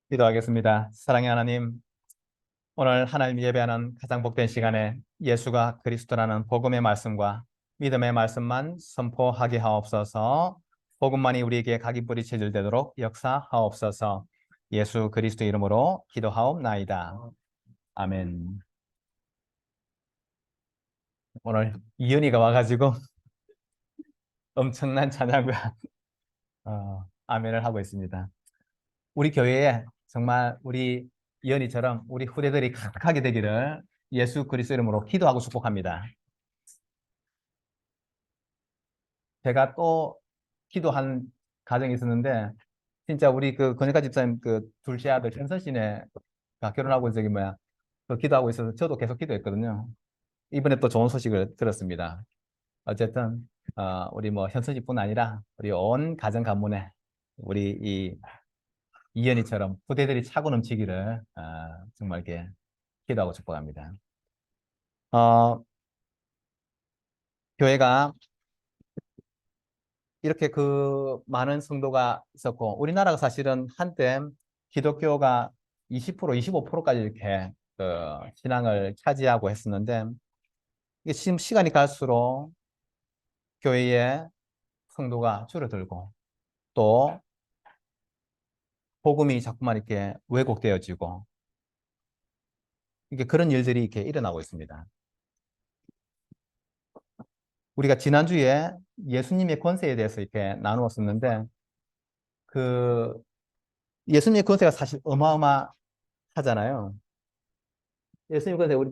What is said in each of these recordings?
기도하겠습니다. 사랑의 하나님, 오늘 하나님 예배하는 가장 복된 시간에 예수가 그리스도라는 복음의 말씀과 믿음의 말씀만 선포하게 하옵소서. 복음만이 우리에게 각인 뿌리 체질되도록 역사하옵소서. 예수 그리스도 이름으로 기도하옵나이다. 아멘. 오늘 이은이가 와가지고 엄청난 찬양과 아멘을 하고 있습니다. 우리 교회에 정말 우리 이언이처럼 우리 후대들이 가득하게 되기를 예수 그리스도 이름으로 기도하고 축복합니다. 제가 또 기도한 가정이 있었는데 진짜 우리 그 권혁가 집사님 그 둘째 아들 현선 씨네가 결혼하고 저기 뭐야 그 기도하고 있어서 저도 계속 기도했거든요. 이번에 또 좋은 소식을 들었습니다. 어쨌든 우리 뭐 현선 씨뿐 아니라 우리 온 가정 가문에 우리 이 이현이처럼 후대들이 차고 넘치기를 정말 이렇게 기도하고 축복합니다. 어, 교회가 이렇게 그 많은 성도가 있었고 우리나라가 사실은 한때 기독교가 20%, 25%까지 이렇게 그 신앙을 차지하고 했었는데 이게 지금 시간이 갈수록 교회의 성도가 줄어들고 또 복음이 자꾸만 이렇게 왜곡되어지고 이게 그런 일들이 이렇게 일어나고 있습니다. 우리가 지난주에 예수님의 권세에 대해서 이렇게 나누었었는데 그 예수님의 권세가 사실 어마어마하잖아요. 예수님 권세 우리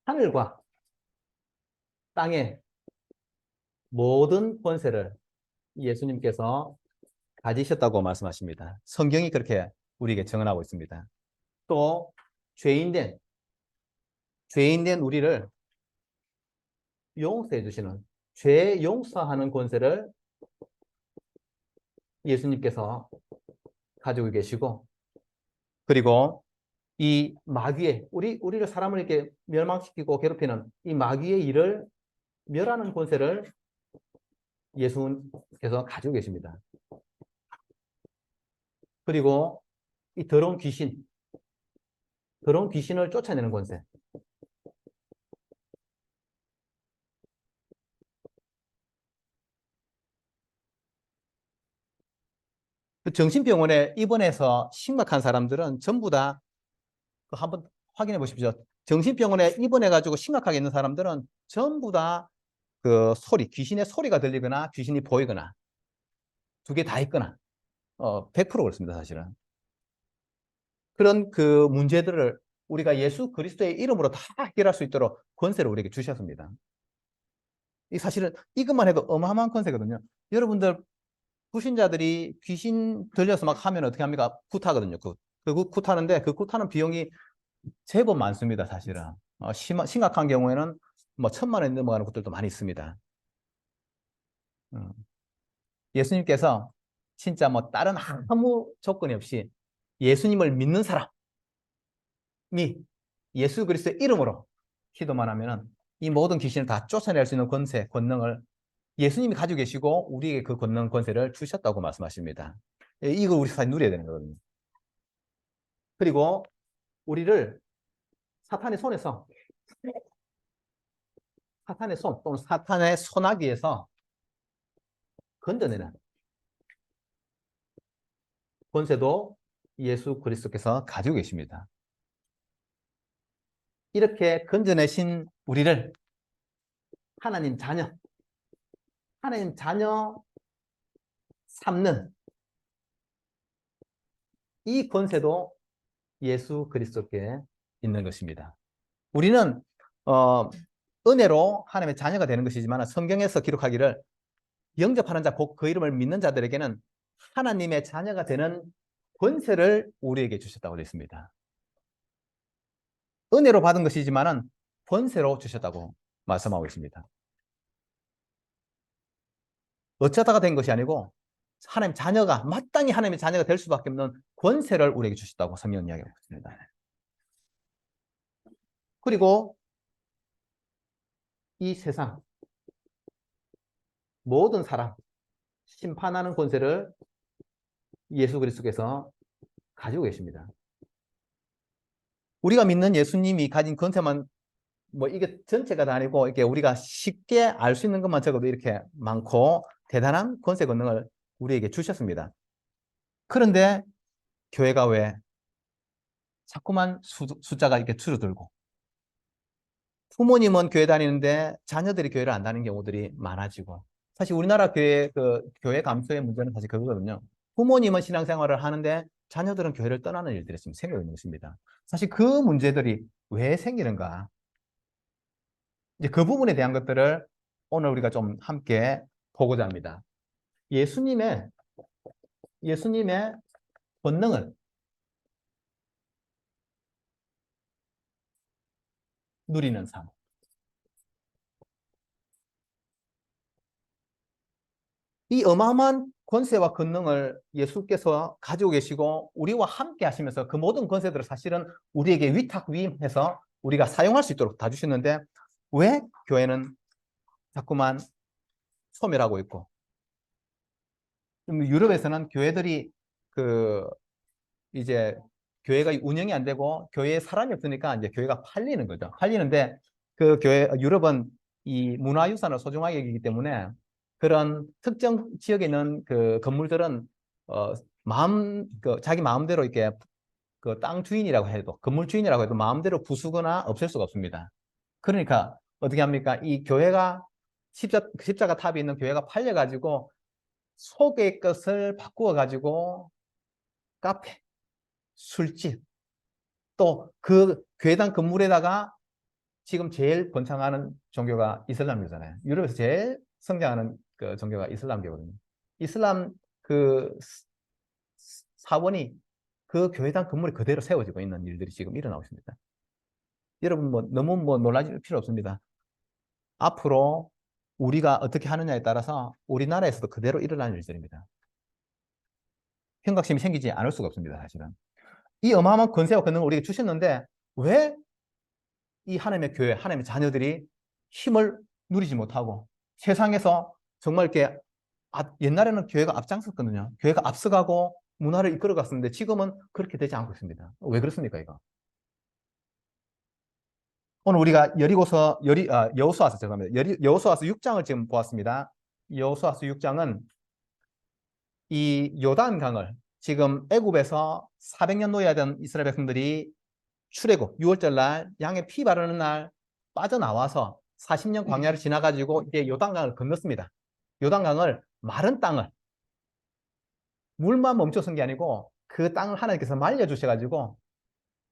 하늘과 땅의 모든 권세를 예수님께서 가지셨다고 말씀하십니다. 성경이 그렇게 우리에게 증언하고 있습니다. 또 죄인된 우리를 용서해 주시는 죄 용서하는 권세를 예수님께서 가지고 계시고 그리고 이 마귀의 우리를 사람을 이렇게 멸망시키고 괴롭히는 이 마귀의 일을 멸하는 권세를 예수님께서 가지고 계십니다. 그리고 이 더러운 귀신을 쫓아내는 권세. 그 정신병원에 입원해서 심각한 사람들은 전부 다 한번 확인해 보십시오. 정신병원에 입원해가지고 심각하게 있는 사람들은 전부 다 그 귀신의 소리가 들리거나 귀신이 보이거나 두 개 다 있거나 100% 그렇습니다, 사실은. 그런 그 문제들을 우리가 예수 그리스도의 이름으로 다 해결할 수 있도록 권세를 우리에게 주셨습니다. 이 사실은 이것만 해도 어마어마한 권세거든요. 여러분들 불신자들이 귀신 들려서 막 하면 어떻게 합니까? 굿하거든요. 굿하는데 그 굿하는 비용이 제법 많습니다, 사실은. 심각한 경우에는 뭐 1,000만 원 넘어가는 것들도 많이 있습니다. 음. 예수님께서 진짜 뭐 다른 아무 조건이 없이 예수님을 믿는 사람이 예수 그리스도의 이름으로 기도만 하면은 이 모든 귀신을 다 쫓아낼 수 있는 권세, 권능을 예수님이 가지고 계시고 우리에게 그 권능, 권세를 주셨다고 말씀하십니다. 이걸 우리 사실 누려야 되는 거거든요. 그리고 우리를 사탄의 손에서 사탄의 손 또는 사탄의 소나기에서 건져내는 권세도 예수 그리스도께서 가지고 계십니다. 이렇게 건져내신 우리를 하나님 자녀 삼는 이 권세도 예수 그리스도께 있는 것입니다. 우리는 은혜로 하나님의 자녀가 되는 것이지만 성경에서 기록하기를 영접하는 자, 곧 그 이름을 믿는 자들에게는 하나님의 자녀가 되는 권세를 우리에게 주셨다고 되어 있습니다. 은혜로 받은 것이지만 권세로 주셨다고 말씀하고 있습니다. 어쩌다가 된 것이 아니고 하나님 자녀가 마땅히 하나님의 자녀가 될 수밖에 없는 권세를 우리에게 주셨다고 성경은 이야기하고 있습니다. 그리고 이 세상 모든 사람 심판하는 권세를 예수 그리스도께서 가지고 계십니다. 우리가 믿는 예수님이 가진 권세만 뭐 이게 전체가 다 아니고 이렇게 우리가 쉽게 알 수 있는 것만 적어도 이렇게 많고 대단한 권세 권능을 우리에게 주셨습니다. 그런데 교회가 왜 자꾸만 숫자가 이렇게 줄어들고 부모님은 교회 다니는데 자녀들이 교회를 안 다니는 경우들이 많아지고 사실 우리나라 교회 감소의 문제는 사실 그거거든요. 부모님은 신앙생활을 하는데 자녀들은 교회를 떠나는 일들이 지금 생기고 있는 것입니다. 사실 그 문제들이 왜 생기는가? 이제 그 부분에 대한 것들을 오늘 우리가 좀 함께 보고자 합니다. 예수님의 본능을 누리는 삶. 이 어마어마한 권세와 권능을 예수께서 가지고 계시고 우리와 함께 하시면서 그 모든 권세들을 사실은 우리에게 위탁 위임해서 우리가 사용할 수 있도록 다 주셨는데 왜 교회는 자꾸만 소멸하고 있고 유럽에서는 교회들이 이제 교회가 운영이 안 되고 교회에 사람이 없으니까 이제 교회가 팔리는 거죠. 팔리는데 유럽은 이 문화유산을 소중하게 여기기 때문에 그런 특정 지역에 있는 그 건물들은 어, 자기 마음대로 이렇게 그 땅 주인이라고 해도 건물 주인이라고 해도 마음대로 부수거나 없앨 수가 없습니다. 그러니까 어떻게 합니까? 이 교회가 십자가 탑이 있는 교회가 팔려가지고 속의 것을 바꾸어 가지고 카페, 술집, 또 그 교회당 건물에다가 지금 제일 번창하는 종교가 이슬람교잖아요. 유럽에서 제일 성장하는 그 종교가 이슬람교거든요. 이슬람 그 사원이 그 교회당 건물이 그대로 세워지고 있는 일들이 지금 일어나고 있습니다. 여러분 너무 놀라실 필요 없습니다. 앞으로 우리가 어떻게 하느냐에 따라서 우리나라에서도 그대로 일어나는 일들입니다. 경각심이 생기지 않을 수가 없습니다. 사실은. 이 어마어마한 권세와 권능을 우리에게 주셨는데 왜 이 하나님의 교회, 하나님의 자녀들이 힘을 누리지 못하고 세상에서 정말 이렇게 옛날에는 교회가 앞장섰거든요. 교회가 앞서가고 문화를 이끌어갔었는데 지금은 그렇게 되지 않고 있습니다. 왜 그렇습니까, 이거? 오늘 우리가 여호수아서 죄송합니다. 여호수아서 6장을 지금 보았습니다. 여호수아서 6장은 이 요단강을 지금 애굽에서 400년 노예하던 이스라엘 백성들이 출애굽 6월절 날 양의 피 바르는 날 빠져나와서 40년 광야를 지나가지고 이제 요단강을 건넜습니다. 요단강을 마른 땅을 물만 멈춰선 게 아니고 그 땅을 하나님께서 말려주셔가지고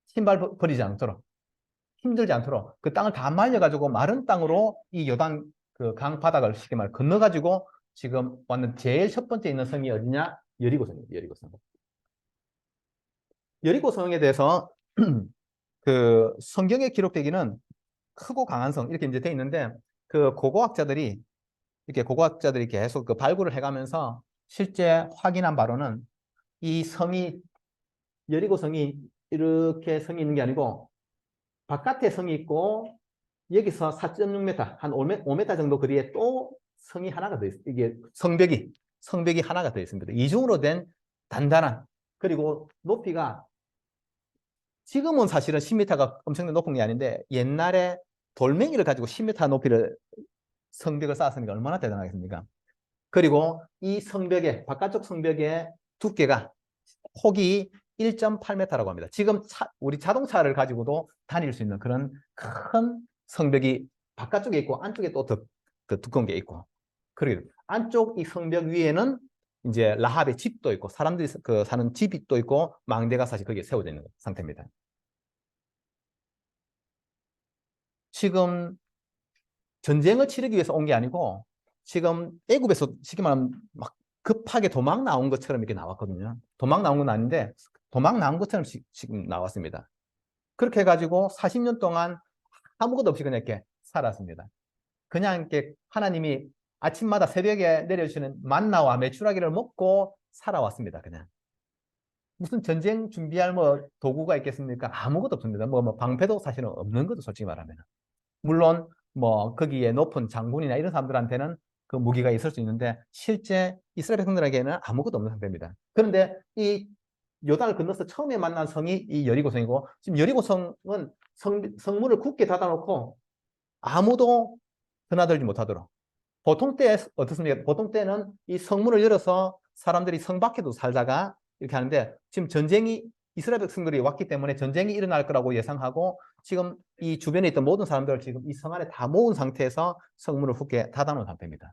신발 버리지 않도록 힘들지 않도록 그 땅을 다 말려가지고 마른 땅으로 이 요단 그 강 바닥을 쉽게 말 건너가지고 지금 왔는 제일 첫 번째 있는 성이 어디냐? 여리고성입니다. 여리고성. 여리고성에 대해서 그 성경에 기록되기는 크고 강한 성 이렇게 이제 돼 있는데 그 고고학자들이 계속 그 발굴을 해가면서 실제 확인한 바로는 이 성이 여리고성이 이렇게 성이 있는 게 아니고 바깥에 성이 있고 여기서 4.6m 한 5m 정도 거리에 또 성이 하나가 더 있어요. 이게 성벽이 하나가 더 있습니다. 이중으로 된 단단한 그리고 높이가 지금은 사실은 10m가 엄청나게 높은 게 아닌데 옛날에 돌멩이를 가지고 10m 높이를 성벽을 쌓았으니까 얼마나 대단하겠습니까? 그리고 이 바깥쪽 성벽의 두께가 폭이 1.8m라고 합니다. 지금 우리 자동차를 가지고도 다닐 수 있는 그런 큰 성벽이 바깥쪽에 있고 안쪽에 또 더 두꺼운 게 있고 그리고 안쪽 이 성벽 위에는 이제 라합의 집도 있고 사람들이 사는 집이 또 있고 망대가 사실 거기에 세워져 있는 상태입니다. 지금 전쟁을 치르기 위해서 온 게 아니고 지금 애굽에서 쉽게 말하면 막 급하게 도망 나온 것처럼 이렇게 나왔거든요. 도망 나온 건 아닌데 도망 나온 것처럼 지금 나왔습니다. 그렇게 해가지고 40년 동안 아무것도 없이 그냥 이렇게 살았습니다. 그냥 이렇게 하나님이 아침마다 새벽에 내려주시는 만나와 메추라기를 먹고 살아왔습니다. 그냥. 무슨 전쟁 준비할 도구가 있겠습니까? 아무것도 없습니다. 방패도 사실은 없는 거죠, 솔직히 말하면. 물론 거기에 높은 장군이나 이런 사람들한테는 그 무기가 있을 수 있는데 실제 이스라엘 백성들에게는 아무것도 없는 상태입니다. 그런데 이 요단을 건너서 처음에 만난 성이 이 여리고성이고 지금 여리고성은 성문을 굳게 닫아놓고 아무도 드나들지 못하도록 보통 때 어떻습니까? 보통 때는 이 성문을 열어서 사람들이 성 밖에도 살다가 이렇게 하는데 지금 전쟁이 이스라엘 백성들이 왔기 때문에 전쟁이 일어날 거라고 예상하고 지금 이 주변에 있던 모든 사람들을 지금 이 성 안에 다 모은 상태에서 성문을 굳게 닫아놓은 상태입니다.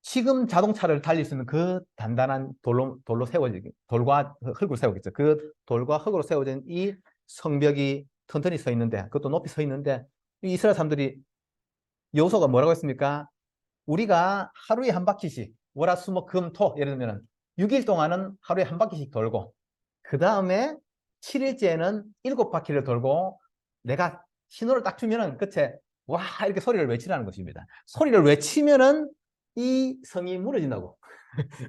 지금 자동차를 달릴 수 있는 그 단단한 돌로 세워진, 돌과 흙으로 세워졌죠. 그 돌과 흙으로 세워진 이 성벽이 튼튼히 서 있는데, 그것도 높이 서 있는데, 이 이스라엘 사람들이 여호수아가 뭐라고 했습니까? 우리가 하루에 한 바퀴씩, 월, 화, 수, 목, 금, 토, 예를 들면 6일 동안은 하루에 한 바퀴씩 돌고, 그 다음에 7일째에는 7바퀴를 돌고, 내가 신호를 딱 주면은 끝에 와 이렇게 소리를 외치라는 것입니다. 소리를 외치면은 이 성이 무너진다고.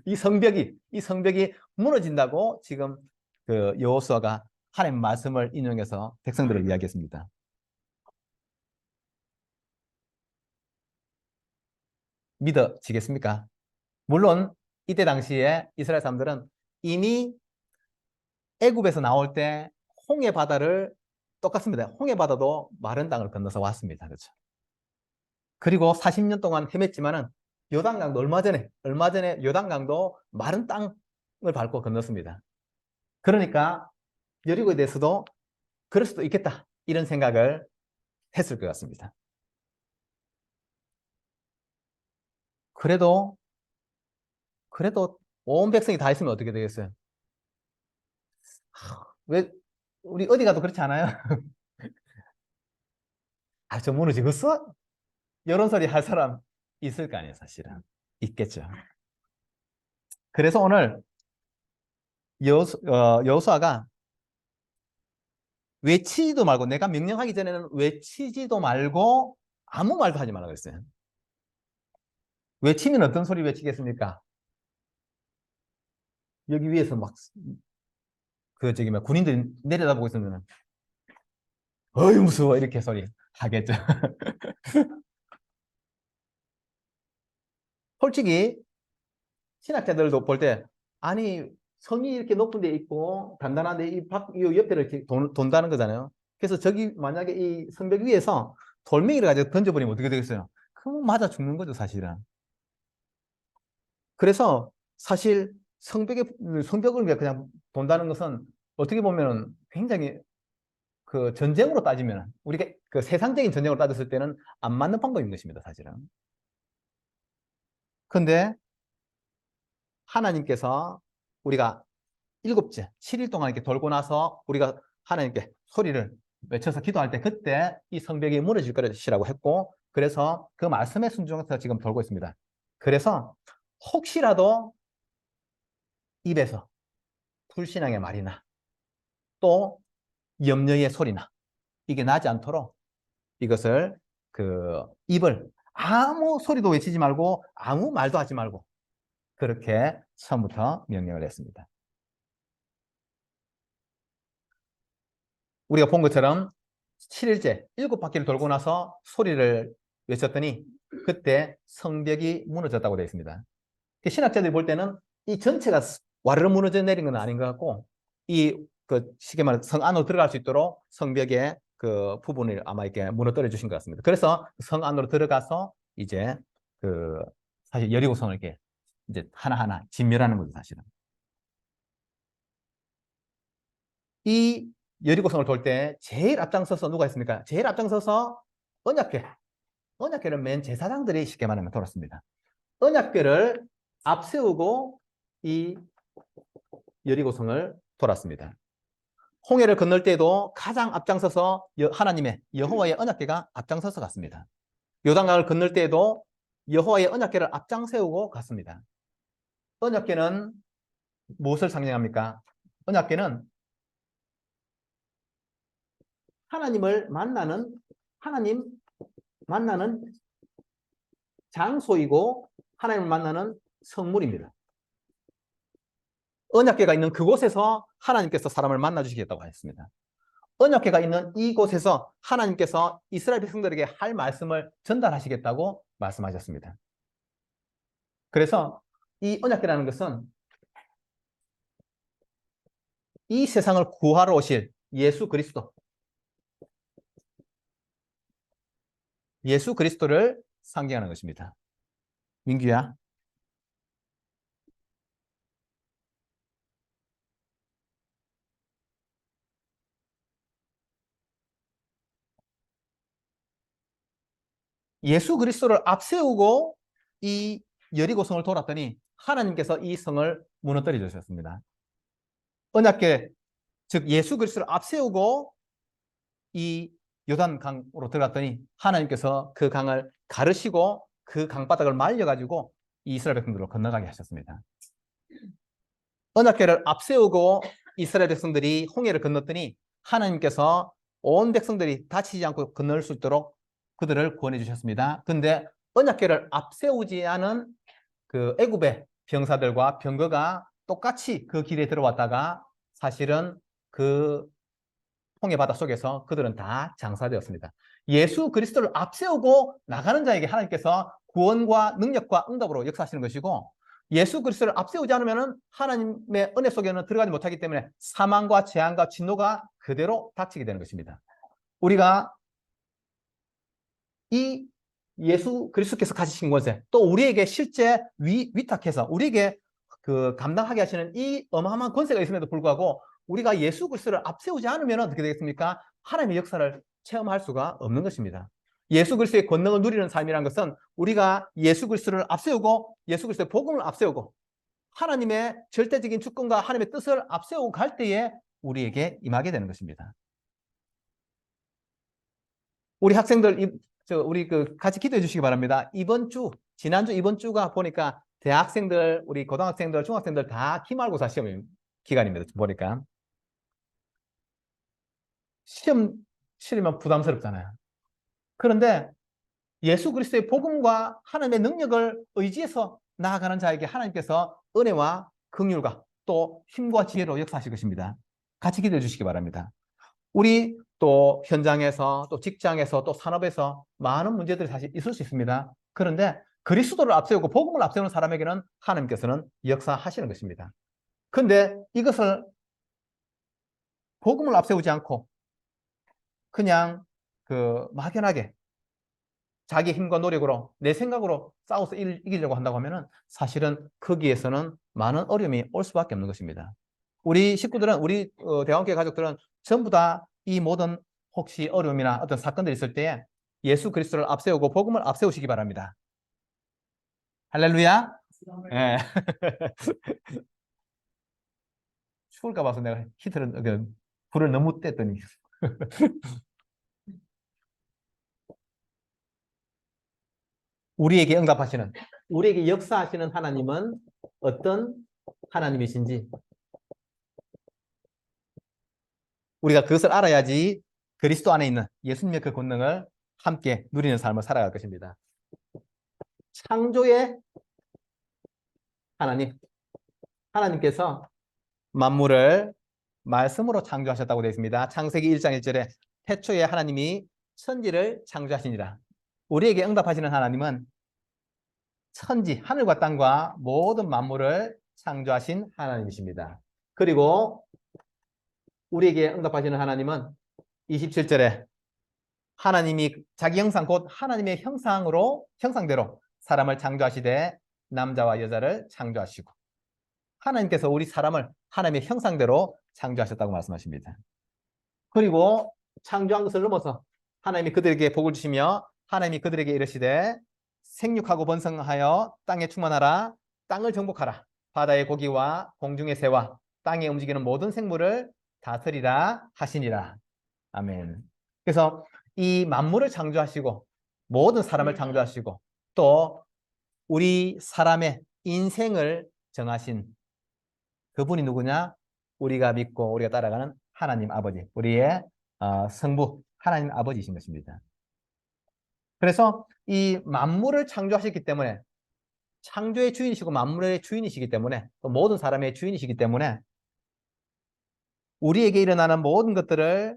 이 성벽이 무너진다고 지금 그 여호수아가 하나님 말씀을 인용해서 백성들을 이야기했습니다. 믿어지겠습니까? 물론 이때 당시에 이스라엘 사람들은 이미 애굽에서 나올 때 홍해 바다를 똑같습니다. 홍해 바다도 마른 땅을 건너서 왔습니다. 그렇죠? 그리고 40년 동안 헤맸지만은 요단강도 얼마 전에 요단강도 마른 땅을 밟고 건넜습니다. 그러니까 여리고에 대해서도 그럴 수도 있겠다 이런 생각을 했을 것 같습니다. 그래도 온 백성이 다 있으면 어떻게 되겠어요? 왜 우리 어디 가도 그렇지 않아요? 아, 저 무너지겠어? 이런 소리 할 사람 있을 거 아니에요, 사실은. 있겠죠. 그래서 오늘 여호수아가 외치지도 말고 내가 명령하기 전에는 외치지도 말고 아무 말도 하지 말라고 했어요. 외치면 어떤 소리 외치겠습니까? 여기 위에서 막 군인들이 내려다보고 있으면 어이 무서워 이렇게 소리 하겠죠. 솔직히 신학자들도 볼 때 아니 성이 이렇게 높은 데 있고 단단한데 이 옆에를 이렇게 돈다는 거잖아요. 그래서 저기 만약에 이 성벽 위에서 돌멩이를 가지고 던져버리면 어떻게 되겠어요? 그럼 맞아 죽는 거죠 사실은. 그래서 사실 성벽을 그냥 돈다는 것은 어떻게 보면 굉장히 그 전쟁으로 따지면 우리가 그 세상적인 전쟁으로 따졌을 때는 안 맞는 방법인 것입니다 사실은. 근데 하나님께서 우리가 7일 동안 이렇게 돌고 나서 우리가 하나님께 소리를 외쳐서 기도할 때 그때 이 성벽이 무너질 것이라고 했고 그래서 그 말씀에 순종해서 지금 돌고 있습니다. 그래서 혹시라도 입에서 불신앙의 말이나 또 염려의 소리나 이게 나지 않도록 이것을 그 입을 아무 소리도 외치지 말고 아무 말도 하지 말고 그렇게 처음부터 명령을 했습니다. 우리가 본 것처럼 7일째 7바퀴를 돌고 나서 소리를 외쳤더니 그때 성벽이 무너졌다고 되어 있습니다. 신학자들이 볼 때는 이 전체가 와르르 무너져 내린 건 아닌 것 같고 이 그 쉽게 말해 성 안으로 들어갈 수 있도록 성벽의 그 부분을 아마 이렇게 무너뜨려 주신 것 같습니다. 그래서 성 안으로 들어가서 이제 그 사실 여리고성을 이렇게 이제 하나하나 진멸하는 거죠, 사실은. 이 여리고성을 돌 때 제일 앞장서서 누가 있습니까? 제일 앞장서서 언약궤. 언약궤를 맨 제사장들이 쉽게 말하면 돌았습니다. 언약궤를 앞세우고 이 여리고성을 돌았습니다. 홍해를 건널 때도 가장 앞장서서 하나님의 여호와의 언약궤가 앞장서서 갔습니다. 요단강을 건널 때에도 여호와의 언약궤를 앞장 세우고 갔습니다. 언약궤는 무엇을 상징합니까? 언약궤는 하나님 만나는 장소이고 하나님을 만나는 성물입니다. 언약궤가 있는 그곳에서 하나님께서 사람을 만나 주시겠다고 했습니다. 언약궤가 있는 이곳에서 하나님께서 이스라엘 백성들에게 할 말씀을 전달하시겠다고 말씀하셨습니다. 그래서 이 언약궤라는 것은 이 세상을 구하러 오실 예수 그리스도, 예수 그리스도를 상징하는 것입니다. 민규야. 예수 그리스도를 앞세우고 이 여리고성을 돌았더니 하나님께서 이 성을 무너뜨려 주셨습니다. 언약궤, 즉 예수 그리스도를 앞세우고 이 요단 강으로 들어갔더니 하나님께서 그 강을 가르시고 그 강바닥을 말려가지고 이스라엘 백성들로 건너가게 하셨습니다. 언약궤를 앞세우고 이스라엘 백성들이 홍해를 건넜더니 하나님께서 온 백성들이 다치지 않고 건널 수 있도록 그들을 구원해 주셨습니다. 그런데 언약궤를 앞세우지 않은 그 애굽의 병사들과 병거가 똑같이 그 길에 들어왔다가 사실은 그 홍해 바다 속에서 그들은 다 장사되었습니다. 예수 그리스도를 앞세우고 나가는 자에게 하나님께서 구원과 능력과 응답으로 역사하시는 것이고, 예수 그리스도를 앞세우지 않으면 하나님의 은혜 속에는 들어가지 못하기 때문에 사망과 재앙과 진노가 그대로 닥치게 되는 것입니다. 우리가 이 예수 그리스도께서 가지신 것에 또 우리에게 실제 위탁해서 우리에게 그 감당하게 하시는 이 어마어마한 권세가 있음에도 불구하고 우리가 예수 그리스도를 앞세우지 않으면 어떻게 되겠습니까? 하나님의 역사를 체험할 수가 없는 것입니다. 예수 그리스도의 권능을 누리는 삶이라는 것은 우리가 예수 그리스도를 앞세우고 예수 그리스도의 복음을 앞세우고 하나님의 절대적인 주권과 하나님의 뜻을 앞세우고 갈 때에 우리에게 임하게 되는 것입니다. 우리 학생들, 우리 같이 기도해 주시기 바랍니다. 지난주 이번 주가 보니까 대학생들, 우리 고등학생들, 중학생들 다 기말고사 시험 기간입니다. 보니까. 시험 치르면 부담스럽잖아요. 그런데 예수 그리스도의 복음과 하나님의 능력을 의지해서 나아가는 자에게 하나님께서 은혜와 긍휼과 또 힘과 지혜로 역사하실 것입니다. 같이 기도해 주시기 바랍니다. 우리 또 현장에서 또 직장에서 또 산업에서 많은 문제들이 사실 있을 수 있습니다. 그런데 그리스도를 앞세우고 복음을 앞세우는 사람에게는 하나님께서는 역사하시는 것입니다. 그런데 이것을 복음을 앞세우지 않고 그냥 막연하게 자기 힘과 노력으로 내 생각으로 싸워서 이기려고 한다고 하면은 사실은 거기에서는 많은 어려움이 올 수밖에 없는 것입니다. 우리 식구들은 우리 대원교회 가족들은 전부 다 이 모든 혹시 어려움이나 어떤 사건들이 있을 때에 예수 그리스도를 앞세우고 복음을 앞세우시기 바랍니다. 할렐루야. 예. 추울까 봐서 내가 히터를 불을 너무 뗐더니 우리에게 응답하시는, 우리에게 역사하시는 하나님은 어떤 하나님이신지 우리가 그것을 알아야지 그리스도 안에 있는 예수님의 그 권능을 함께 누리는 삶을 살아갈 것입니다. 창조의 하나님께서 만물을 말씀으로 창조하셨다고 되어 있습니다. 창세기 1장 1절에 태초에 하나님이 천지를 창조하시니라. 우리에게 응답하시는 하나님은 천지, 하늘과 땅과 모든 만물을 창조하신 하나님이십니다. 그리고 우리에게 응답하시는 하나님은 27절에 하나님이 자기 형상 곧 하나님의 형상대로 사람을 창조하시되 남자와 여자를 창조하시고 하나님께서 우리 사람을 하나님의 형상대로 창조하셨다고 말씀하십니다. 그리고 창조한 것을 넘어서 하나님이 그들에게 복을 주시며 하나님이 그들에게 이르시되 생육하고 번성하여 땅에 충만하라 땅을 정복하라 바다의 고기와 공중의 새와 땅에 움직이는 모든 생물을 다스리라 하시니라. 아멘. 그래서 이 만물을 창조하시고 모든 사람을 창조하시고 또 우리 사람의 인생을 정하신 그분이 누구냐? 우리가 믿고 우리가 따라가는 하나님 아버지, 우리의 성부 하나님 아버지이신 것입니다. 그래서 이 만물을 창조하셨기 때문에 창조의 주인이시고 만물의 주인이시기 때문에 또 모든 사람의 주인이시기 때문에 우리에게 일어나는 모든 것들을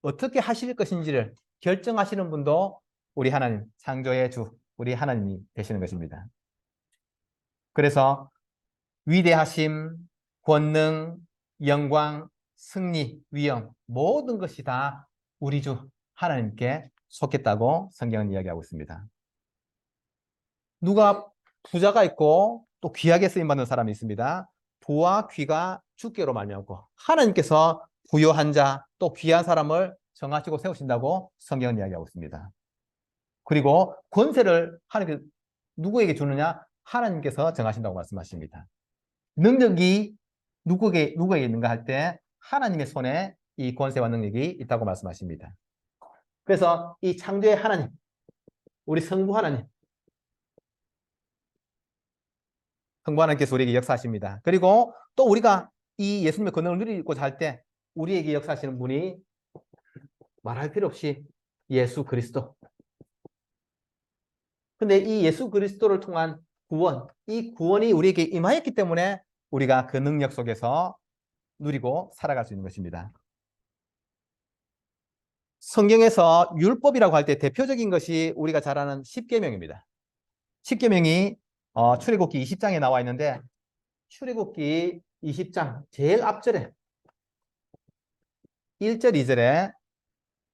어떻게 하실 것인지를 결정하시는 분도 우리 하나님, 창조의 주, 우리 하나님이 되시는 것입니다. 그래서 위대하심, 권능, 영광, 승리, 위엄 모든 것이 다 우리 주 하나님께 속했다고 성경은 이야기하고 있습니다. 누가 부자가 있고 또 귀하게 쓰임받는 사람이 있습니다. 부와 귀가 주께로 말미암고 하나님께서 부유한 자 또 귀한 사람을 정하시고 세우신다고 성경은 이야기하고 있습니다. 그리고 권세를 하나님께서 누구에게 주느냐? 하나님께서 정하신다고 말씀하십니다. 능력이 누구에게 있는가 할 때 하나님의 손에 이 권세와 능력이 있다고 말씀하십니다. 그래서 이 창조의 하나님, 우리 성부 하나님, 성부 하나님께서 우리에게 역사하십니다. 그리고 또 우리가 이 예수님의 권능을 누리고자 할 때 우리에게 역사하시는 분이 말할 필요 없이 예수 그리스도. 근데 이 예수 그리스도를 통한 구원, 이 구원이 우리에게 임하였기 때문에 우리가 그 능력 속에서 누리고 살아갈 수 있는 것입니다. 성경에서 율법이라고 할 때 대표적인 것이 우리가 잘 아는 십계명입니다. 십계명이 출애굽기 20장에 나와 있는데 출애굽기 20장 제일 앞절에 1절, 2절에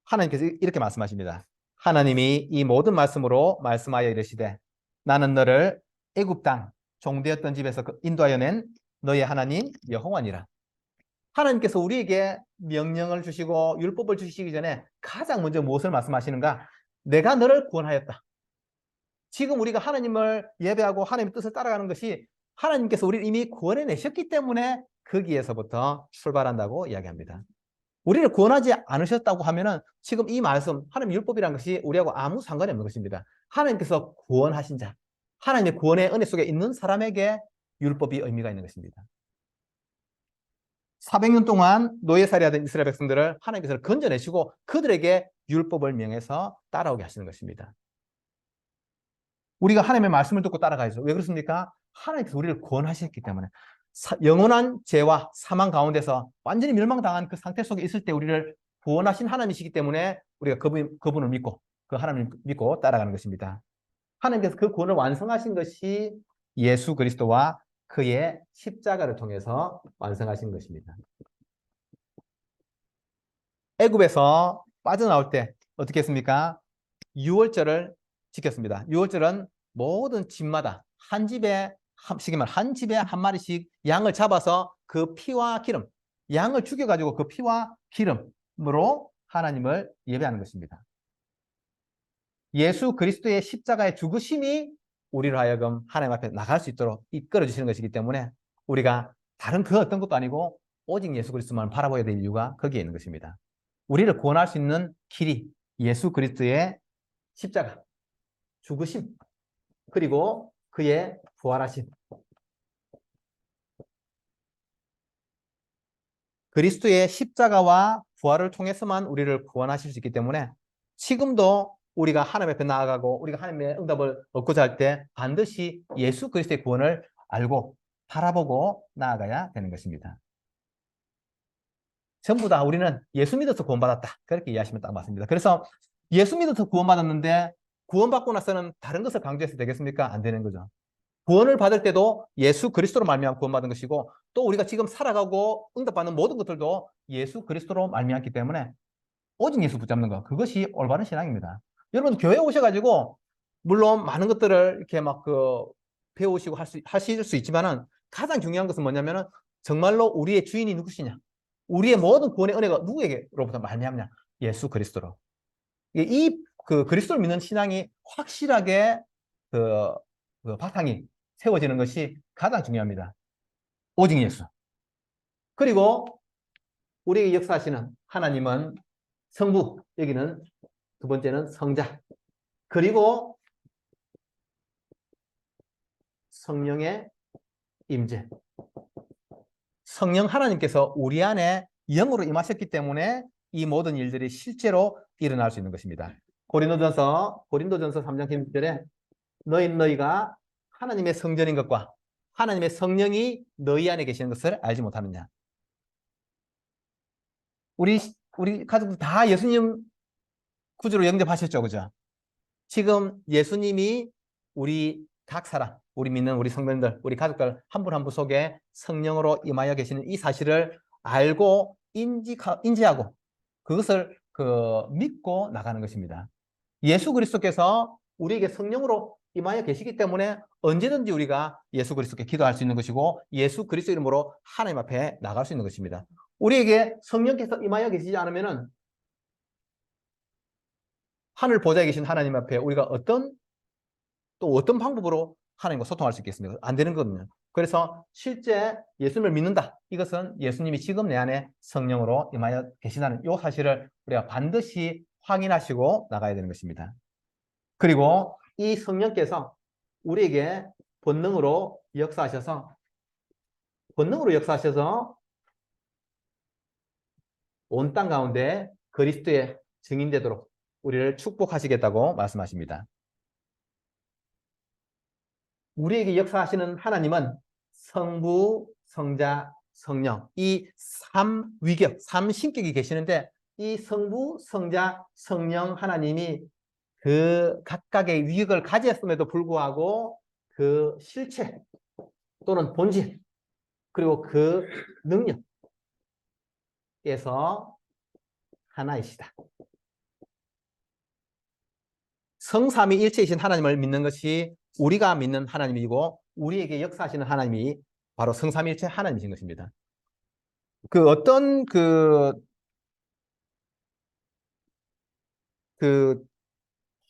하나님께서 이렇게 말씀하십니다. 하나님이 이 모든 말씀으로 말씀하여 이르시되 나는 너를 애굽 땅 종되었던 집에서 인도하여 낸 너의 하나님 여호와니라. 하나님께서 우리에게 명령을 주시고 율법을 주시기 전에 가장 먼저 무엇을 말씀하시는가? 내가 너를 구원하였다. 지금 우리가 하나님을 예배하고 하나님의 뜻을 따라가는 것이 하나님께서 우리를 이미 구원해 내셨기 때문에 거기에서부터 출발한다고 이야기합니다. 우리를 구원하지 않으셨다고 하면은 지금 이 말씀, 하나님의 율법이라는 것이 우리하고 아무 상관이 없는 것입니다. 하나님께서 구원하신 자, 하나님의 구원의 은혜 속에 있는 사람에게 율법이 의미가 있는 것입니다. 400년 동안 노예살이하던 이스라엘 백성들을 하나님께서 건져내시고 그들에게 율법을 명해서 따라오게 하시는 것입니다. 우리가 하나님의 말씀을 듣고 따라가야죠. 왜 그렇습니까? 하나님께서 우리를 구원하셨기 때문에 영원한 죄와 사망 가운데서 완전히 멸망당한 그 상태 속에 있을 때 우리를 구원하신 하나님이시기 때문에 우리가 그분을 믿고 그 하나님을 믿고 따라가는 것입니다. 하나님께서 그 구원을 완성하신 것이 예수 그리스도와 그의 십자가를 통해서 완성하신 것입니다. 애굽에서 빠져나올 때 어떻게 했습니까? 유월절을 지켰습니다. 유월절은 모든 집마다 한 집에 한 집에 한 마리씩 양을 잡아서 그 피와 기름, 양을 죽여가지고 그 피와 기름으로 하나님을 예배하는 것입니다. 예수 그리스도의 십자가의 죽으심이 우리로 하여금 하나님 앞에 나갈 수 있도록 이끌어 주시는 것이기 때문에 우리가 다른 그 어떤 것도 아니고 오직 예수 그리스도만 바라봐야 될 이유가 거기에 있는 것입니다. 우리를 구원할 수 있는 길이 예수 그리스도의 십자가, 죽으심, 그리고 그의 부활하심. 그리스도의 십자가와 부활을 통해서만 우리를 구원하실 수 있기 때문에 지금도 우리가 하나님 앞에 나아가고 우리가 하나님의 응답을 얻고자 할 때 반드시 예수 그리스도의 구원을 알고 바라보고 나아가야 되는 것입니다. 전부 다 우리는 예수 믿어서 구원받았다. 그렇게 이해하시면 딱 맞습니다. 그래서 예수 믿어서 구원받았는데 구원받고 나서는 다른 것을 강조해서 되겠습니까? 안 되는 거죠. 구원을 받을 때도 예수 그리스도로 말미암아 구원받은 것이고 또 우리가 지금 살아가고 응답받는 모든 것들도 예수 그리스도로 말미암기 때문에 오직 예수 붙잡는 것, 그것이 올바른 신앙입니다. 여러분 교회 오셔가지고 물론 많은 것들을 이렇게 막 배우시고 하실 수 있지만은 가장 중요한 것은 뭐냐면은 정말로 우리의 주인이 누구시냐, 우리의 모든 구원의 은혜가 누구에게로부터 말미암냐? 예수 그리스도로. 그 그리스도를 믿는 신앙이 확실하게 그 바탕이 세워지는 것이 가장 중요합니다. 오직 예수. 그리고 우리에게 역사하시는 하나님은 성부, 여기는 두 번째는 성자, 그리고 성령의 임재. 성령 하나님께서 우리 안에 영으로 임하셨기 때문에 이 모든 일들이 실제로 일어날 수 있는 것입니다. 고린도전서 3장 16절에 너희가 하나님의 성전인 것과 하나님의 성령이 너희 안에 계시는 것을 알지 못하느냐. 우리 우리 가족들 다 예수님 구주로 영접하셨죠, 그죠? 지금 예수님이 우리 각 사람, 우리 믿는 우리 성도님들, 우리 가족들 한 분 한 분 속에 성령으로 임하여 계시는 이 사실을 알고 인지하고 그것을 믿고 나가는 것입니다. 예수 그리스도께서 우리에게 성령으로 임하여 계시기 때문에 언제든지 우리가 예수 그리스도께 기도할 수 있는 것이고 예수 그리스도 이름으로 하나님 앞에 나갈 수 있는 것입니다. 우리에게 성령께서 임하여 계시지 않으면은 하늘 보좌에 계신 하나님 앞에 우리가 어떤 방법으로 하나님과 소통할 수 있겠습니까? 안 되는 거거든요. 그래서 실제 예수님을 믿는다. 이것은 예수님이 지금 내 안에 성령으로 임하여 계시다는 이 사실을 우리가 반드시 확인하시고 나가야 되는 것입니다. 그리고 이 성령께서 우리에게 본능으로 역사하셔서 온 땅 가운데 그리스도의 증인되도록 우리를 축복하시겠다고 말씀하십니다. 우리에게 역사하시는 하나님은 성부, 성자, 성령 이 삼위격, 삼신격이 계시는데 이 성부, 성자, 성령 하나님이 그 각각의 위격을 가졌음에도 불구하고 그 실체 또는 본질 그리고 그 능력에서 하나이시다. 성삼위일체이신 하나님을 믿는 것이 우리가 믿는 하나님이고 우리에게 역사하시는 하나님이 바로 성삼위일체 하나님이신 것입니다. 어떤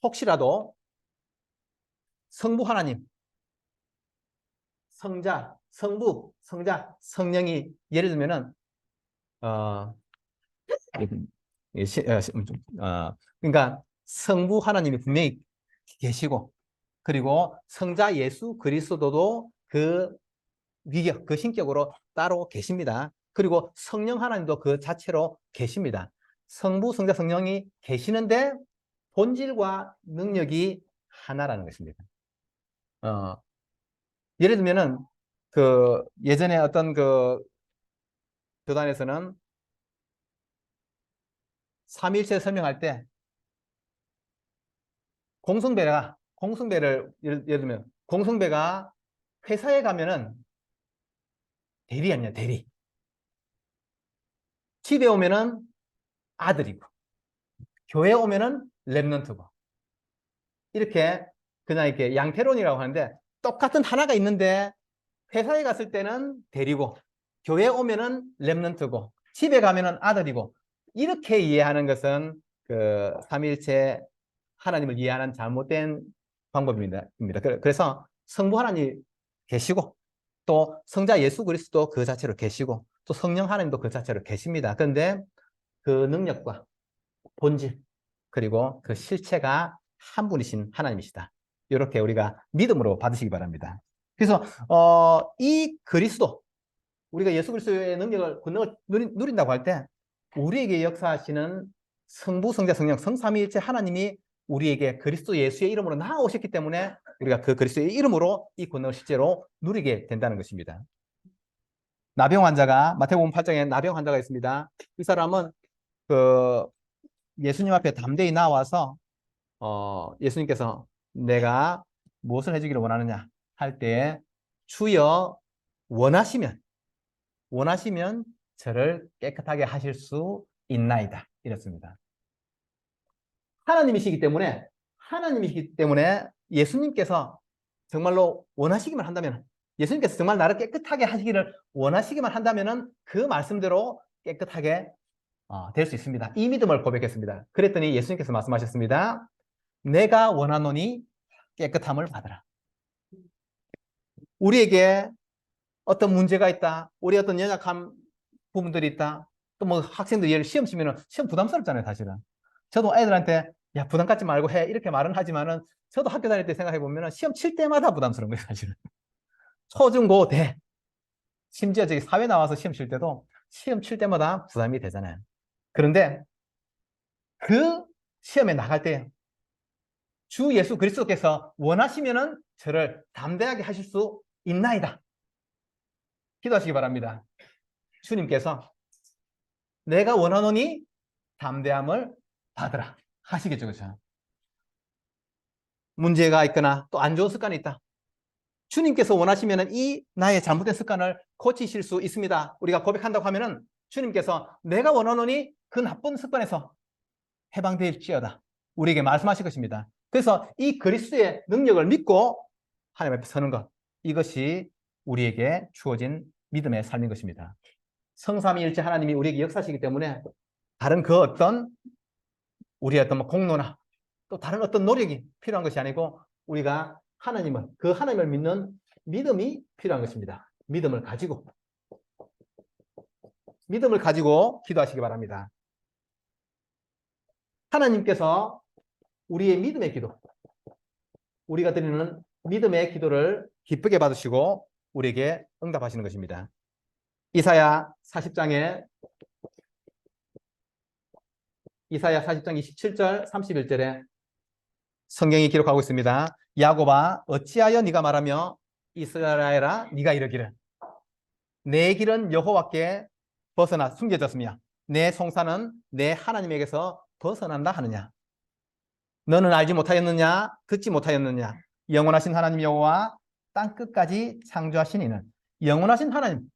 혹시라도 성부 하나님, 성부, 성자, 성령이 예를 들면은 그러니까 성부 하나님이 분명히 계시고 그리고 성자 예수 그리스도도 그 위격, 그 신격으로 따로 계십니다. 그리고 성령 하나님도 그 자체로 계십니다. 성부, 성자, 성령이 계시는데 본질과 능력이 하나라는 것입니다. 예를 들면은 예전에 어떤 교단에서는 삼위일체 설명할 때 공성배를 예를 들면 공성배가 회사에 가면은 대리 아니야, 대리. 집에 오면은 아들이고 교회 오면은 랩런트고 이렇게 그냥 이렇게 양태론이라고 하는데 똑같은 하나가 있는데 회사에 갔을 때는 대리고 교회 오면은 랩런트고 집에 가면은 아들이고 이렇게 이해하는 것은 삼위일체 하나님을 이해하는 잘못된 방법입니다. 그래서 성부 하나님 계시고 또 성자 예수 그리스도 그 자체로 계시고 또 성령 하나님도 그 자체로 계십니다. 그런데 그 능력과 본질 그리고 그 실체가 한 분이신 하나님이시다. 이렇게 우리가 믿음으로 받으시기 바랍니다. 그래서 이 그리스도 우리가 예수 그리스도의 권능을 누린다고 할 때 우리에게 역사하시는 성부, 성자, 성령, 성삼위일체 하나님이 우리에게 그리스도 예수의 이름으로 나아오셨기 때문에 우리가 그 그리스도의 이름으로 이 권능을 실제로 누리게 된다는 것입니다. 마태복음 8장에 나병 환자가 있습니다. 이 사람은 예수님 앞에 담대히 나와서 예수님께서 내가 무엇을 해주기를 원하느냐 할 때 주여 원하시면 저를 깨끗하게 하실 수 있나이다 이랬습니다. 하나님이시기 때문에 예수님께서 정말로 원하시기만 한다면 예수님께서 정말 나를 깨끗하게 하시기를 원하시기만 한다면 그 말씀대로 깨끗하게 될 수 있습니다. 이 믿음을 고백했습니다. 그랬더니 예수님께서 말씀하셨습니다. 내가 원하노니 깨끗함을 받으라. 우리에게 어떤 문제가 있다. 우리 어떤 연약한 부분들이 있다. 또 뭐 학생들 예를 시험 치면은 시험 부담스럽잖아요, 사실은. 저도 애들한테 야, 부담 갖지 말고 해. 이렇게 말은 하지만은 저도 학교 다닐 때 생각해 보면은 시험 칠 때마다 부담스러운 거예요, 사실은. 초, 중, 고, 대. 심지어 저기 사회 나와서 시험 칠 때도 시험 칠 때마다 부담이 되잖아요. 그런데 그 시험에 나갈 때 주 예수 그리스도께서 원하시면은 저를 담대하게 하실 수 있나이다. 기도하시기 바랍니다. 주님께서 내가 원하노니 담대함을 받으라 하시겠죠. 그렇죠? 문제가 있거나 또 안 좋은 습관이 있다. 주님께서 원하시면 이 나의 잘못된 습관을 고치실 수 있습니다. 우리가 고백한다고 하면은 주님께서 내가 원하노니 그 나쁜 습관에서 해방될지어다 우리에게 말씀하실 것입니다. 그래서 이 그리스도의 능력을 믿고 하나님 앞에 서는 것, 이것이 우리에게 주어진 믿음의 삶인 것입니다. 성삼위일체 하나님이 우리에게 역사하시기 때문에 다른 그 어떤 우리의 어떤 공로나 또 다른 어떤 노력이 필요한 것이 아니고 우리가 그 하나님을 믿는 믿음이 필요한 것입니다. 믿음을 가지고 기도하시기 바랍니다. 하나님께서 우리의 믿음의 기도, 우리가 드리는 믿음의 기도를 기쁘게 받으시고 우리에게 응답하시는 것입니다. 이사야 40장 27절 31절에 성경이 기록하고 있습니다. 야곱아 어찌하여 네가 말하며 이스라엘아 네가 이르기를 내 길은 여호와께 벗어나 숨겨졌으며 내 송사는 내 하나님에게서 벗어난다 하느냐. 너는 알지 못하였느냐 듣지 못하였느냐. 영원하신 하나님 여호와 땅끝까지 창조하신 이는 영원하신 하나님,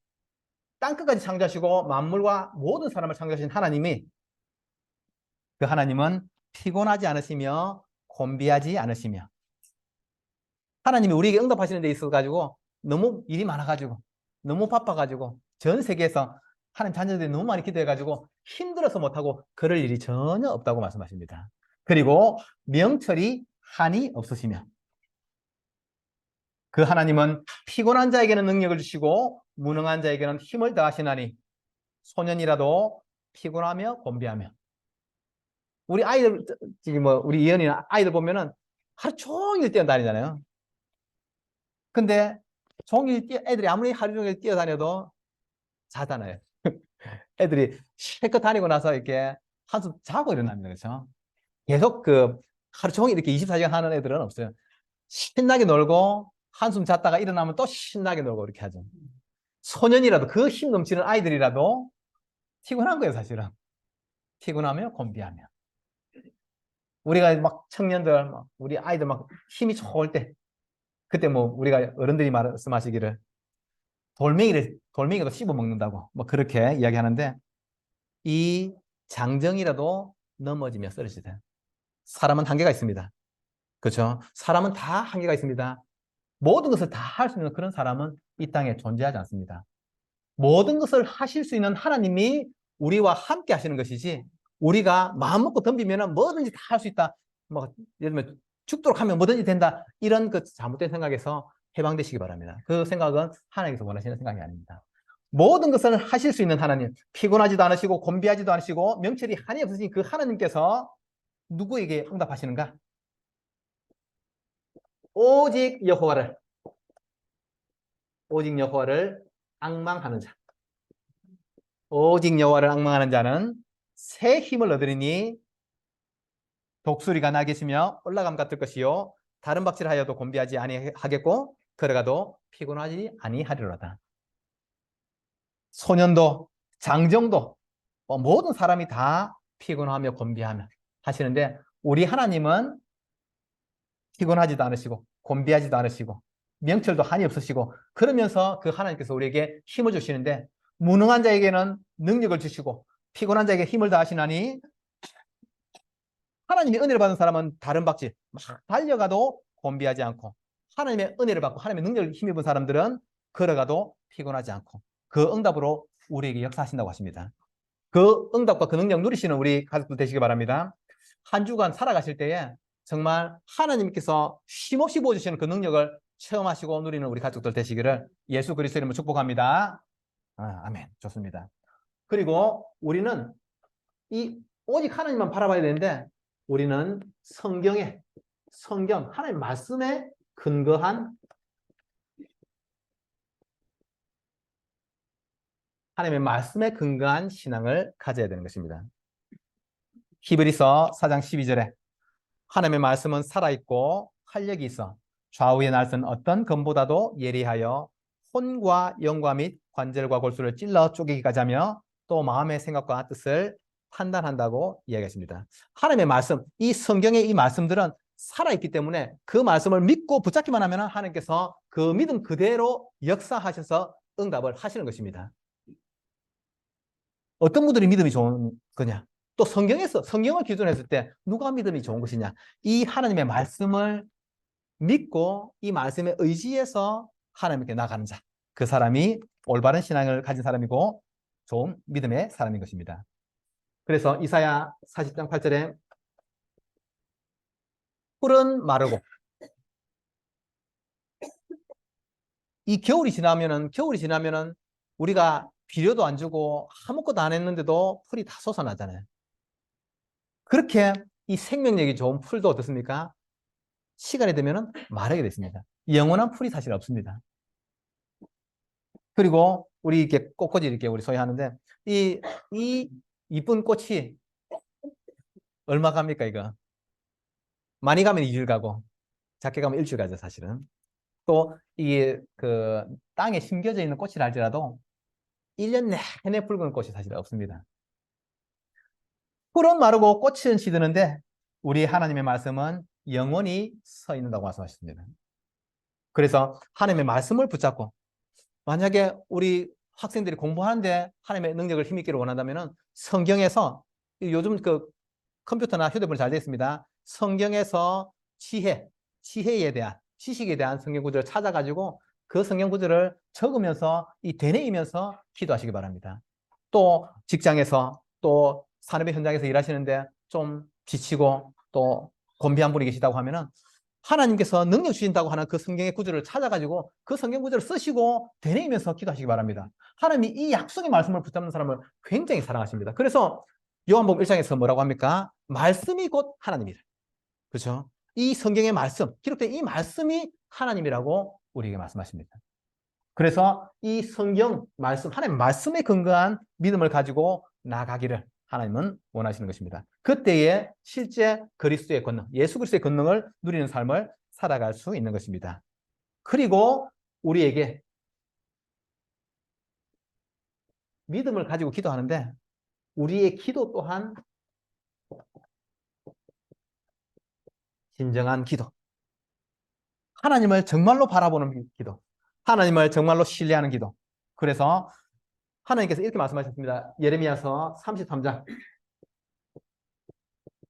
땅끝까지 창조하시고 만물과 모든 사람을 창조하신 하나님이 그 하나님은 피곤하지 않으시며 곤비하지 않으시며 하나님이 우리에게 응답하시는 데 있어가지고 너무 일이 많아가지고 너무 바빠가지고 전 세계에서 하나님 자녀들이 너무 많이 기도해가지고 힘들어서 못하고 그럴 일이 전혀 없다고 말씀하십니다. 그리고 명철이 한이 없으시며 그 하나님은 피곤한 자에게는 능력을 주시고 무능한 자에게는 힘을 더하시나니 소년이라도 피곤하며 곤비하며 우리 아이들 지금 우리 이현이나 아이들 보면은 하루 종일 뛰어다니잖아요. 근데 애들이 아무리 하루 종일 뛰어다녀도 자잖아요. 애들이 실컷 다니고 나서 이렇게 한숨 자고 일어납니다. 그렇죠? 계속 하루 종일 이렇게 24시간 하는 애들은 없어요. 신나게 놀고 한숨 잤다가 일어나면 또 신나게 놀고 이렇게 하죠. 소년이라도 그 힘 넘치는 아이들이라도 피곤한 거예요, 사실은. 피곤하며 곤비하며. 우리가 막 청년들, 우리 아이들 막 힘이 좋을 때 그때 우리가 어른들이 말씀하시기를 돌멩이도 씹어 먹는다고 그렇게 이야기하는데 이 장정이라도 넘어지며 쓰러지다. 사람은 한계가 있습니다. 그렇죠? 사람은 다 한계가 있습니다. 모든 것을 다 할 수 있는 그런 사람은 이 땅에 존재하지 않습니다. 모든 것을 하실 수 있는 하나님이 우리와 함께 하시는 것이지 우리가 마음 먹고 덤비면 뭐든지 다 할 수 있다. 예를 들면 죽도록 하면 뭐든지 된다. 이런 잘못된 생각에서 해방되시기 바랍니다. 그 생각은 하나님께서 원하시는 생각이 아닙니다. 모든 것을 하실 수 있는 하나님, 피곤하지도 않으시고 곤비하지도 않으시고 명철이 한이 없으신 그 하나님께서 누구에게 응답하시는가? 오직 여호와를 앙망하는 자. 오직 여호와를 앙망하는 자는 새 힘을 얻으리니 독수리가 나겠으며 올라감 같을 것이요 다른 박질을 하여도 곤비하지 아니하겠고 걸어가도 피곤하지 아니하리로다. 소년도 장정도 모든 사람이 다 피곤하며 곤비하며 하시는데 우리 하나님은 피곤하지도 않으시고 곤비하지도 않으시고 명철도 한이 없으시고 그러면서 그 하나님께서 우리에게 힘을 주시는데 무능한 자에게는 능력을 주시고 피곤한 자에게 힘을 다하시나니 하나님의 은혜를 받은 사람은 다른 박질 막 달려가도 곤비하지 않고 하나님의 은혜를 받고 하나님의 능력을 힘입은 사람들은 걸어가도 피곤하지 않고 그 응답으로 우리에게 역사하신다고 하십니다. 그 응답과 그 능력 누리시는 우리 가족들 되시기 바랍니다. 한 주간 살아가실 때에 정말 하나님께서 쉼없이 부어주시는 그 능력을 체험하시고 누리는 우리 가족들 되시기를 예수 그리스도 이름으로 축복합니다. 아멘. 좋습니다. 그리고 우리는 오직 하나님만 바라봐야 되는데 우리는 성경 하나님 말씀에 근거한 하나님의 말씀에 근거한 신앙을 가져야 되는 것입니다. 히브리서 4장 12절에 하나님의 말씀은 살아있고 활력이 있어 좌우에 날선 어떤 검보다도 예리하여 혼과 영과 및 관절과 골수를 찔러 쪼개기까지 하며 또 마음의 생각과 뜻을 판단한다고 이야기했습니다. 하나님의 말씀, 이 성경의 이 말씀들은 살아있기 때문에 그 말씀을 믿고 붙잡기만 하면 하나님께서 그 믿음 그대로 역사하셔서 응답을 하시는 것입니다. 어떤 분들이 믿음이 좋은 거냐? 또 성경을 기준으로 했을 때 누가 믿음이 좋은 것이냐? 이 하나님의 말씀을 믿고 이 말씀에 의지해서 하나님께 나가는 자. 그 사람이 올바른 신앙을 가진 사람이고 좋은 믿음의 사람인 것입니다. 그래서 이사야 40장 8절에 풀은 마르고 이 겨울이 지나면은 우리가 비료도 안 주고 아무것도 안 했는데도 풀이 다 솟아나잖아요. 그렇게 이 생명력이 좋은 풀도 어떻습니까? 시간이 되면은 마르게 됐습니다. 영원한 풀이 사실 없습니다. 그리고 우리 이렇게 꽃꽂이 이렇게 우리 소위 하는데 이 이쁜 꽃이 얼마 갑니까 이거? 많이 가면 2일 가고 작게 가면 일주일 가죠 사실은. 또 이게 그 땅에 심겨져 있는 꽃이라 할지라도 1년 내내 붉은 꽃이 사실 없습니다. 풀은 마르고 꽃은 시드는데 우리 하나님의 말씀은 영원히 서 있는다고 말씀하셨습니다. 그래서 하나님의 말씀을 붙잡고 만약에 우리 학생들이 공부하는데 하나님의 능력을 힘있기를 원한다면 성경에서 요즘 그 컴퓨터나 휴대폰이 잘 되어 있습니다. 성경에서 지혜에 대한 지식에 대한 성경 구절을 찾아가지고 그 성경 구절을 적으면서 이 되뇌이면서 기도하시기 바랍니다. 또 직장에서 또 산업의 현장에서 일하시는데 좀 지치고 또 곤비한 분이 계시다고 하면은 하나님께서 능력 주신다고 하는 그 성경의 구절을 찾아가지고 그 성경 구절을 쓰시고 되뇌이면서 기도하시기 바랍니다. 하나님이 이 약속의 말씀을 붙잡는 사람을 굉장히 사랑하십니다. 그래서 요한복음 1장에서 뭐라고 합니까? 말씀이 곧 하나님이다. 그렇죠? 이 성경의 말씀, 기록된 이 말씀이 하나님이라고 우리에게 말씀하십니다. 그래서 이 성경 말씀, 하나님 말씀에 근거한 믿음을 가지고 나가기를 하나님은 원하시는 것입니다. 그때에 실제 그리스도의 권능, 예수 그리스도의 권능을 누리는 삶을 살아갈 수 있는 것입니다. 그리고 우리에게 믿음을 가지고 기도하는데 우리의 기도 또한 진정한 기도, 하나님을 정말로 바라보는 기도, 하나님을 정말로 신뢰하는 기도. 그래서 하나님께서 이렇게 말씀하셨습니다. 예레미야서 33장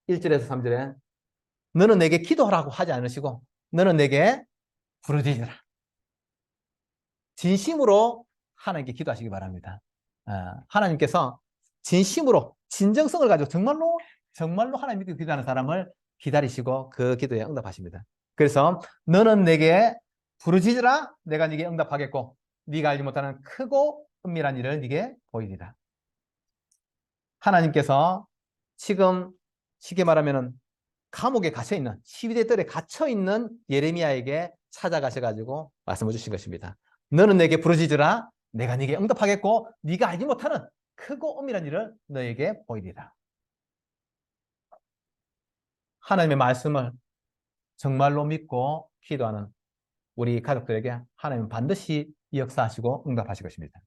1절에서 3절에 너는 내게 기도하라고 하지 않으시고 너는 내게 부르짖으라. 진심으로 하나님께 기도하시기 바랍니다. 하나님께서 진심으로 진정성을 가지고 정말로 하나님 믿고 기도하는 사람을 기다리시고 그 기도에 응답하십니다. 그래서 너는 내게 부르짖으라 내가 네게 응답하겠고 네가 알지 못하는 크고 은밀한 일을 네게 보이리라. 하나님께서 지금 쉽게 말하면은 감옥에 갇혀있는 12대 뜰에 갇혀있는 예레미야에게 찾아가셔가지고 말씀을 주신 것입니다. 너는 내게 부르짖으라 내가 네게 응답하겠고 네가 알지 못하는 크고 은밀한 일을 너에게 보이리라. 하나님의 말씀을 정말로 믿고 기도하는 우리 가족들에게 하나님은 반드시 역사하시고 응답하실 것입니다.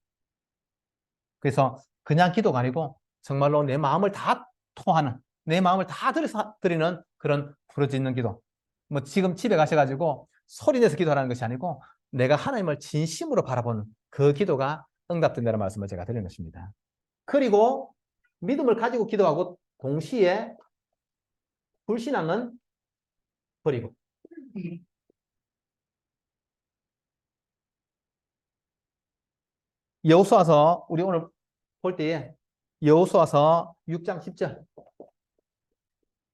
그래서 그냥 기도가 아니고 정말로 내 마음을 다 토하는 내 마음을 다 드리는 그런 부르짖는 기도. 뭐 지금 집에 가셔가지고 소리내서 기도하는 것이 아니고 내가 하나님을 진심으로 바라보는 그 기도가 응답된다는 말씀을 제가 드리는 것입니다. 그리고 믿음을 가지고 기도하고 동시에 불신앙은 버리고 여호수아서 우리 오늘 볼 때에 여호수아서 6장 10절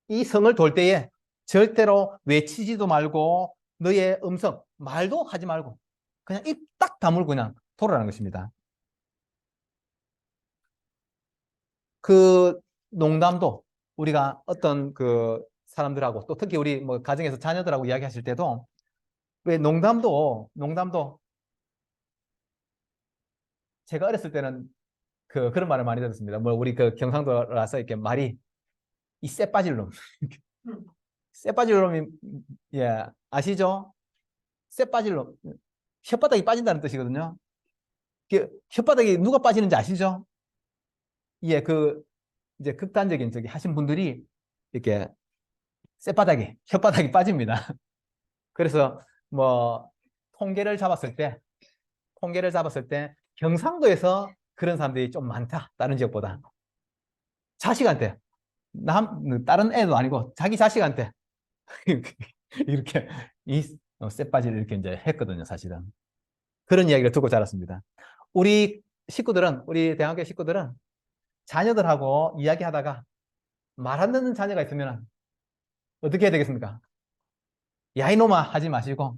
이 성을 돌 때에 절대로 외치지도 말고 너의 음성 말도 하지 말고 그냥 입 딱 다물고 그냥 돌아라는 것입니다. 그 농담도 우리가 어떤 그 사람들하고 또 특히 우리 뭐 가정에서 자녀들하고 이야기하실 때도 왜 농담도 제가 어렸을 때는 그런 말을 많이 들었습니다. 뭐 우리 그 경상도라서 이렇게 말이 이 쇠 빠질 놈. 쇠 빠질 놈이 예 아시죠? 쇠 빠질 놈. 혓바닥이 빠진다는 뜻이거든요. 혓바닥이 누가 빠지는지 아시죠? 예, 이제 극단적인 저기 하신 분들이 이렇게 혓바닥이 빠집니다. 그래서 뭐 통계를 잡았을 때 경상도에서 그런 사람들이 좀 많다. 다른 지역보다. 자식한테 다른 애도 아니고 자기 자식한테 이렇게 쌔빠지를 이렇게 이제 했거든요, 사실은. 그런 이야기를 듣고 자랐습니다. 우리 대학교 식구들은 자녀들하고 이야기하다가 말 안 듣는 자녀가 있으면 어떻게 해야 되겠습니까? 야, 이놈아 하지 마시고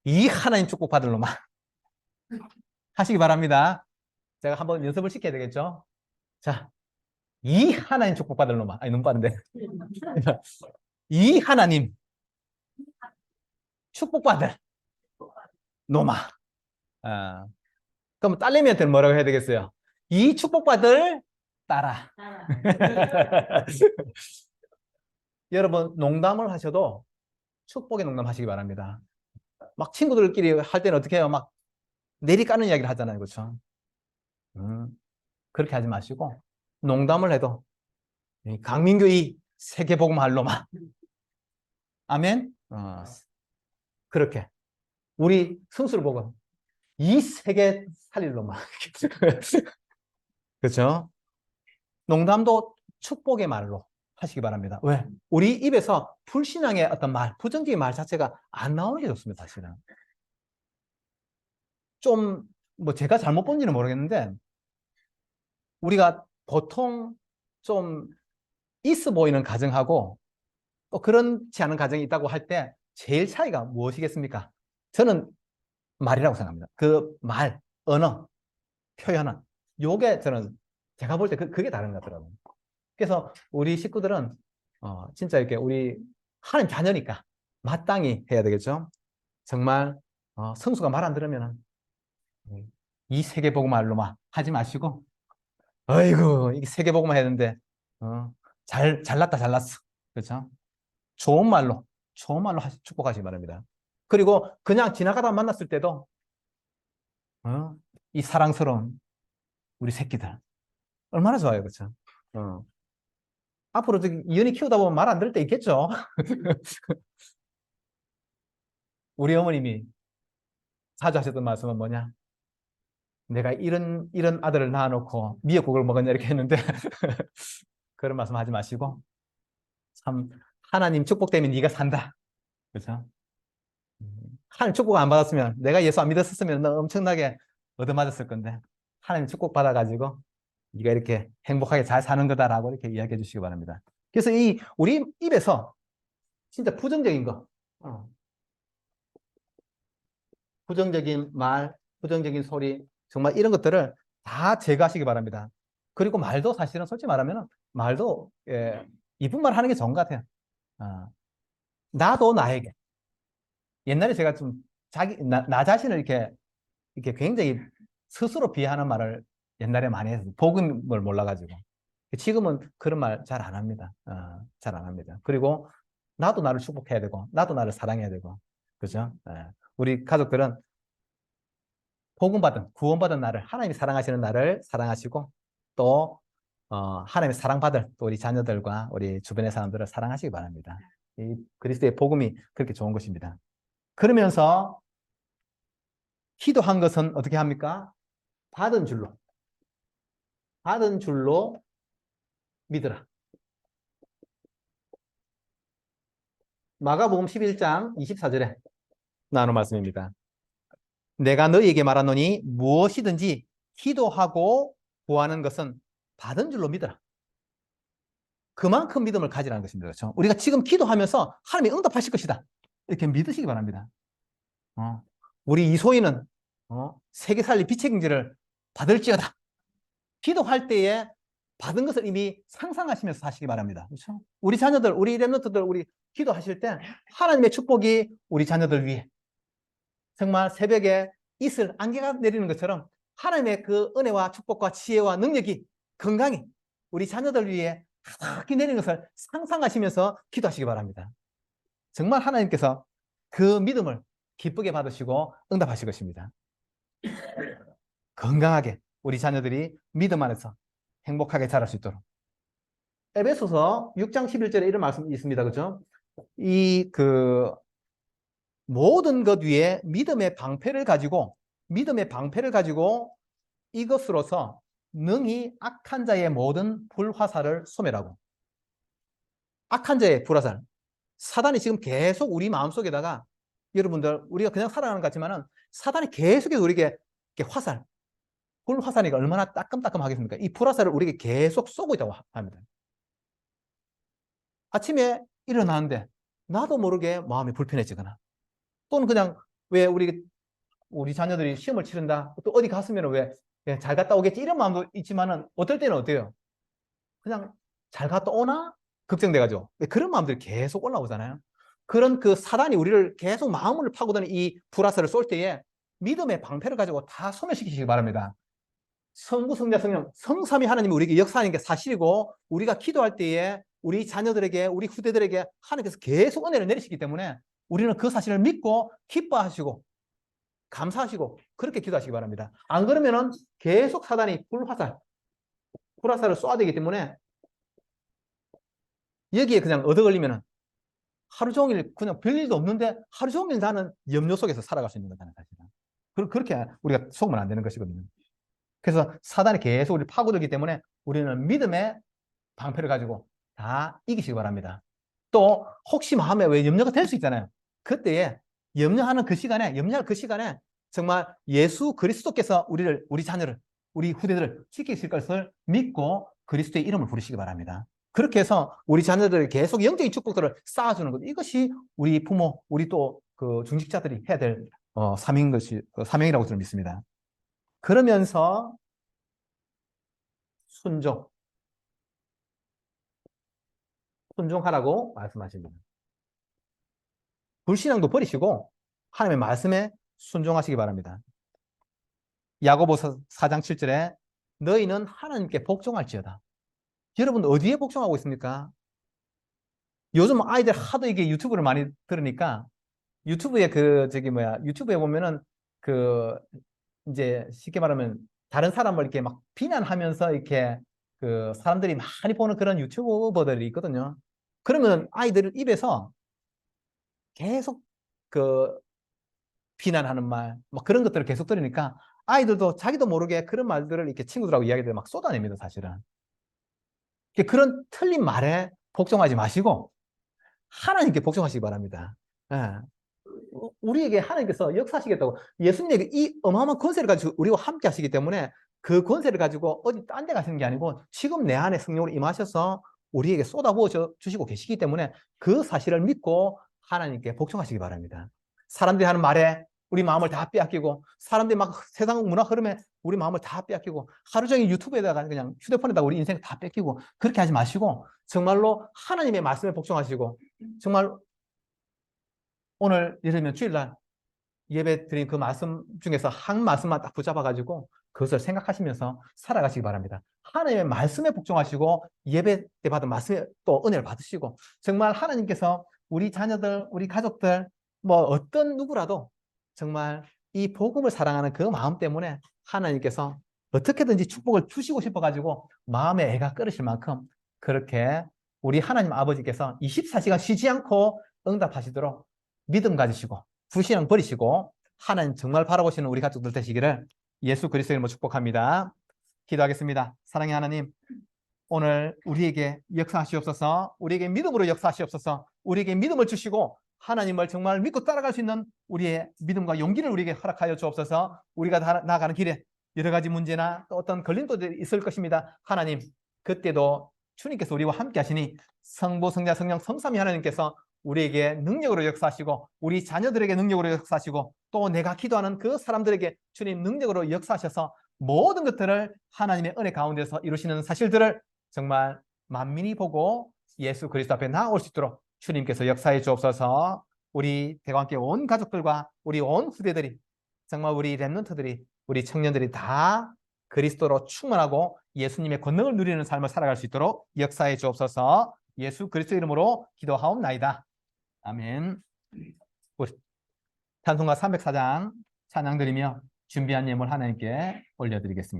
이 하나님 축복 받을 놈아 하시기 바랍니다. 제가 한번 연습을 시켜야 되겠죠? 자, 이 하나님 축복 받을 놈아. 아니, 너무 빠른데. 이 하나님 축복 받을 놈아. 아, 그럼 딸내미한테는 뭐라고 해야 되겠어요? 이 축복받을 딸아. 여러분, 농담을 하셔도 축복의 농담 하시기 바랍니다. 막 친구들끼리 할 때는 어떻게 해요? 막 내리까는 이야기를 하잖아요. 그렇죠? 그렇게 하지 마시고 농담을 해도 강민규 이 세계복음 할 놈아. 아멘. 그렇게 우리 성수를 보고 이 세계 살릴 놈아. 그렇죠? 농담도 축복의 말로 하시기 바랍니다. 왜? 우리 입에서 불신앙의 어떤 말, 부정적인 말 자체가 안 나오는 게 좋습니다, 사실은. 좀, 뭐 제가 잘못 본지는 모르겠는데, 우리가 보통 좀 있어 보이는 가정하고 또 그렇지 않은 가정이 있다고 할 때 제일 차이가 무엇이겠습니까? 저는 말이라고 생각합니다. 그 말, 언어, 표현은. 요게 저는 제가 볼 때 그게 다른 것 같더라고요. 그래서 우리 식구들은 진짜 이렇게 우리 하나님 자녀니까 마땅히 해야 되겠죠. 정말 성수가 말 안 들으면 이 세계복음말로만 하지 마시고 아이고 이게 세계복음만 했는데 잘났다 잘났어. 그렇죠? 좋은 말로 축복하시기 바랍니다. 그리고 그냥 지나가다 만났을 때도 이 사랑스러운 우리 새끼들 얼마나 좋아요. 그렇죠? 앞으로 이현이 키우다 보면 말 안 들을 때 있겠죠. 우리 어머님이 자주 하셨던 말씀은 뭐냐? 내가 이런 아들을 낳아놓고 미역국을 먹었냐 이렇게 했는데 그런 말씀 하지 마시고 참 하나님 축복 때문에 네가 산다. 그렇죠? 하나님 축복 안 받았으면 내가 예수 안 믿었으면 너 엄청나게 얻어맞았을 건데 하나님 축복 받아가지고 네가 이렇게 행복하게 잘 사는 거다라고 이렇게 이야기해 주시기 바랍니다. 그래서 우리 입에서 진짜 부정적인 거, 부정적인 말, 부정적인 소리, 정말 이런 것들을 다 제거하시기 바랍니다. 그리고 말도 사실은 솔직히 말하면 말도 이쁜 말 하는 게 좋은 것 같아요. 나도 나에게. 옛날에 제가 좀 나 자신을 이렇게 굉장히 스스로 비하하는 말을 옛날에 많이 했어요. 복음을 몰라가지고. 지금은 그런 말 잘 안 합니다. 잘 안 합니다. 그리고 나도 나를 축복해야 되고, 나도 나를 사랑해야 되고, 그죠? 우리 가족들은 복음받은, 구원받은 나를, 하나님이 사랑하시는 나를 사랑하시고, 또, 하나님의 사랑받을 또 우리 자녀들과 우리 주변의 사람들을 사랑하시기 바랍니다. 이 그리스도의 복음이 그렇게 좋은 것입니다. 그러면서 기도한 것은 어떻게 합니까? 받은 줄로 믿으라. 마가복음 11장 24절에 나오는 말씀입니다. 내가 너희에게 말하노니 무엇이든지 기도하고 구하는 것은 받은 줄로 믿어라. 그만큼 믿음을 가지라는 것입니다. 그렇죠? 우리가 지금 기도하면서 하나님이 응답하실 것이다. 이렇게 믿으시기 바랍니다. 우리 이소희는 세계 살리 빛의 경제를 받을지어다. 기도할 때에 받은 것을 이미 상상하시면서 사시기 바랍니다. 그렇죠? 우리 자녀들, 우리 렘넌트들, 우리 기도하실 때 하나님의 축복이 우리 자녀들 위해 정말 새벽에 이슬, 안개가 내리는 것처럼 하나님의 그 은혜와 축복과 지혜와 능력이 건강히 우리 자녀들 위해 가득히 내리는 것을 상상하시면서 기도하시기 바랍니다. 정말 하나님께서 그 믿음을 기쁘게 받으시고 응답하실 것입니다. 건강하게 우리 자녀들이 믿음 안에서 행복하게 자랄 수 있도록 에베소서 6장 11절에 이런 말씀이 있습니다. 그죠? 모든 것 위에 믿음의 방패를 가지고 이것으로서 능히 악한 자의 모든 불화살을 소멸하고. 악한 자의 불화살. 사단이 지금 계속 우리 마음속에다가, 여러분들 우리가 그냥 살아가는 것 같지만은 사단이 계속해서 우리에게 불화살이 얼마나 따끔따끔하겠습니까? 이 불화살을 우리에게 계속 쏘고 있다고 합니다. 아침에 일어나는데 나도 모르게 마음이 불편해지거나, 또는 그냥 왜 우리 자녀들이 시험을 치른다, 또 어디 갔으면 왜 잘 갔다 오겠지 이런 마음도 있지만은, 어떨 때는 어때요? 그냥 잘 갔다 오나 걱정돼가지고 그런 마음들이 계속 올라오잖아요. 그런 그 사단이 우리를 계속 마음을 파고드는 이 불화살을 쏠 때에 믿음의 방패를 가지고 다 소멸시키시기 바랍니다. 성부, 성자, 성령, 성삼위 하나님이 우리에게 역사하는 게 사실이고, 우리가 기도할 때에 우리 자녀들에게, 우리 후대들에게 하나님께서 계속 은혜를 내리시기 때문에 우리는 그 사실을 믿고 기뻐하시고 감사하시고 그렇게 기도하시기 바랍니다. 안 그러면은 계속 사단이 불화살을 쏘아야 되기 때문에 여기에 그냥 얻어걸리면은 하루 종일 그냥 별일도 없는데 하루 종일 나는 염려 속에서 살아갈 수 있는 거잖아요, 사실은. 그렇게 우리가 속으면 안 되는 것이거든요. 그래서 사단이 계속 우리를 파고들기 때문에 우리는 믿음의 방패를 가지고 다 이기시기 바랍니다. 또 혹시 마음에 왜 염려가 될 수 있잖아요. 그때에 염려할 그 시간에 정말 예수 그리스도께서 우리 자녀를, 우리 후대들을 지키실 것을 믿고 그리스도의 이름을 부르시기 바랍니다. 그렇게 해서 우리 자녀들에게 계속 영적인 축복들을 쌓아주는 것, 이것이 우리 부모, 우리 또 그 중직자들이 해야 될 사명이라고 저는 믿습니다. 그러면서 순종하라고 말씀하십니다. 불신앙도 버리시고 하나님의 말씀에 순종하시기 바랍니다. 야고보서 4장 7절에 너희는 하나님께 복종할지어다. 여러분 어디에 복종하고 있습니까? 요즘 아이들 하도 이게 유튜브를 많이 들으니까 유튜브에 유튜브에 보면은 이제 쉽게 말하면 다른 사람을 이렇게 막 비난하면서 이렇게 사람들이 많이 보는 그런 유튜버들이 있거든요. 그러면 아이들 입에서 계속 비난하는 말, 막 그런 것들을 계속 들으니까 아이들도 자기도 모르게 그런 말들을 이렇게 친구들하고 이야기들 막 쏟아냅니다, 사실은. 그런 틀린 말에 복종하지 마시고 하나님께 복종하시기 바랍니다. 예. 우리에게 하나님께서 역사하시겠다고, 예수님에게 이 어마어마한 권세를 가지고 우리와 함께 하시기 때문에 그 권세를 가지고 어디 딴 데 가시는 게 아니고 지금 내 안에 성령으로 임하셔서 우리에게 쏟아부어 주시고 계시기 때문에 그 사실을 믿고 하나님께 복종하시기 바랍니다. 사람들이 하는 말에 우리 마음을 다 빼앗기고, 사람들이 막 세상 문화 흐름에 우리 마음을 다 빼앗기고, 하루 종일 유튜브에다가 그냥 휴대폰에다가 우리 인생 다 뺏기고, 그렇게 하지 마시고 정말로 하나님의 말씀에 복종하시고, 정말 오늘 예를 들면 주일날 예배 드린 그 말씀 중에서 한 말씀만 딱 붙잡아가지고 그것을 생각하시면서 살아가시기 바랍니다. 하나님의 말씀에 복종하시고 예배 때 받은 말씀에 또 은혜를 받으시고, 정말 하나님께서 우리 자녀들, 우리 가족들, 뭐 어떤 누구라도 정말 이 복음을 사랑하는 그 마음 때문에 하나님께서 어떻게든지 축복을 주시고 싶어가지고 마음에 애가 끓으실 만큼 그렇게 우리 하나님 아버지께서 24시간 쉬지 않고 응답하시도록 믿음 가지시고 불신앙 버리시고 하나님 정말 바라보시는 우리 가족들 되시기를 예수 그리스도의 이름으로 축복합니다. 기도하겠습니다. 사랑의 하나님, 오늘 우리에게 역사하시옵소서. 우리에게 믿음으로 역사하시옵소서. 우리에게 믿음을 주시고 하나님을 정말 믿고 따라갈 수 있는 우리의 믿음과 용기를 우리에게 허락하여 주옵소서. 우리가 나아가는 길에 여러 가지 문제나 또 어떤 걸림돌들이 있을 것입니다. 하나님, 그때도 주님께서 우리와 함께 하시니 성부, 성자, 성령, 성삼위 하나님께서 우리에게 능력으로 역사하시고 우리 자녀들에게 능력으로 역사하시고 또 내가 기도하는 그 사람들에게 주님 능력으로 역사하셔서 모든 것들을 하나님의 은혜 가운데서 이루시는 사실들을 정말 만민이 보고 예수 그리스도 앞에 나올 수 있도록 주님께서 역사해 주옵소서. 우리 대관교회 온 가족들과 우리 온 후대들이, 정말 우리 렘넌트들이, 우리 청년들이 다 그리스도로 충만하고 예수님의 권능을 누리는 삶을 살아갈 수 있도록 역사해 주옵소서. 예수 그리스도 이름으로 기도하옵나이다. 아멘. 찬송가 304장 찬양 드리며 준비한 예물 하나님께 올려드리겠습니다.